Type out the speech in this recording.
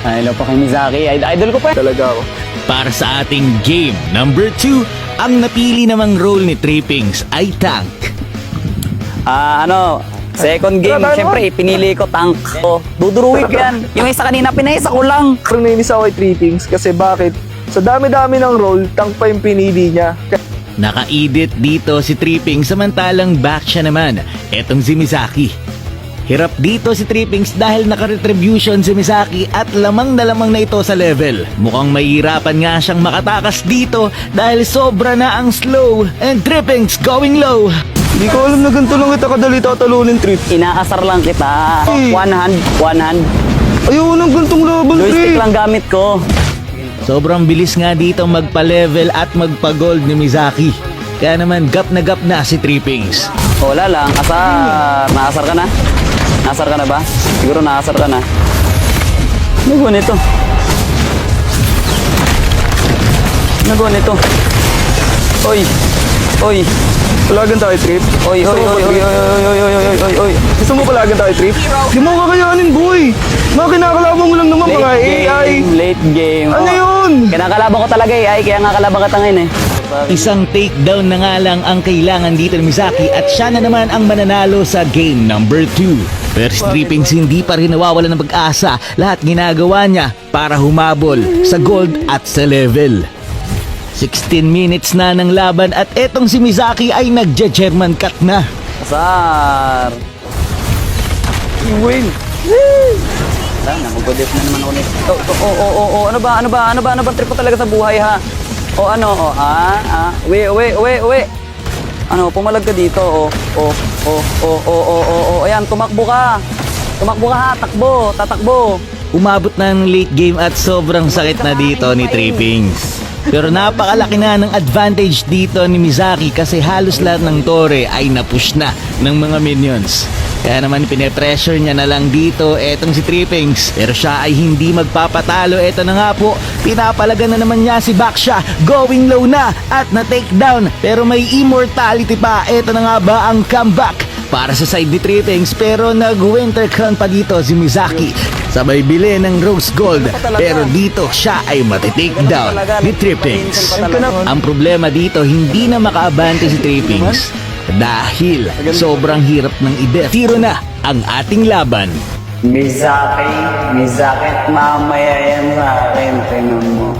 Hello po kay Mizaki. Idol ko pa. Talaga ako. Para sa ating game number 2, ang napili namang role ni Trippings ay tank. Second game, Tara, syempre, pinili ko tank. Duduruin ko yan. Yung isa kanina, pinaisa ko lang. Pero nainis ako kay Trippings kasi bakit? Sa dami-dami ng role, tank pa yung pinili niya. Naka-edit dito si Trippings samantalang back siya naman. Etong si Misaki. Hirap dito si Trippings dahil naka-retribution si Misaki at lamang na lamang na ito sa level. Mukhang mahirapan nga siyang makatakas dito dahil sobra na ang slow and Trippings going low. Hindi ko alam na ganito lang kita kadali tatalunin, Trip. Inaasar lang kita. Hey. One hand. Ayaw nang gantong laban, Joystick Trip. lang gamit ko. Sobrang bilis nga dito magpa-level at magpa-gold ni Misaki. Kaya naman gap na si Trippings. Wala lang, asar. Naasar ka na? Naasar ka na ba? Siguro naasar ka na. Ano ba nito? Ano ba nito? Oy. Palagan tayo, Trip. Oy. Gusto mo palagan tayo, Trip? Di mo kakayanin, boy. Mga kinakalaban mo lang naman mga AI. Late game. Ano yun? Kinakalaban ko talaga AI, kaya nga kalaban ka tangin eh. Isang takedown na nga lang ang kailangan dito ni Misaki at siya na naman ang mananalo sa game number 2. Pero si Trippings hindi pa rin nawawala ng pag-asa. Lahat ginagawa niya para humabol sa gold at sa level. 16 minutes na ng laban at etong si Misaki ay nagja-German cut na. Asar. Win. Sana, magpudip na naman ako nito. Ano ba trip ko talaga sa buhay ha? Uwi. Pumalag ka dito. Ayan, tumakbo ka ha, tatakbo. Umabot na ng late game at sobrang sakit na dito ni Trippings. Pero napakalaki na ng advantage dito ni Misaki kasi halos lahat ng tore ay napush na ng mga minions. Kaya naman pine-pressure niya na lang dito etong si Trippings. Pero siya ay hindi magpapatalo. Eto na nga po, pinapalagan na naman niya si Baksha. Going low na at na-takedown. Pero may immortality pa. Eto na nga ba ang comeback para sa side ni Trippings. Pero nag-winter crown pa dito si Misaki. Sabay bili ng rose gold. Pero dito siya ay matitakedown ni Trippings. Ang problema dito, hindi na makaabante si Trippings. Dahil sobrang hirap ng i-death. Tiro na ang ating laban. Mizaki, mamaya yan sa akin, tingnan mo.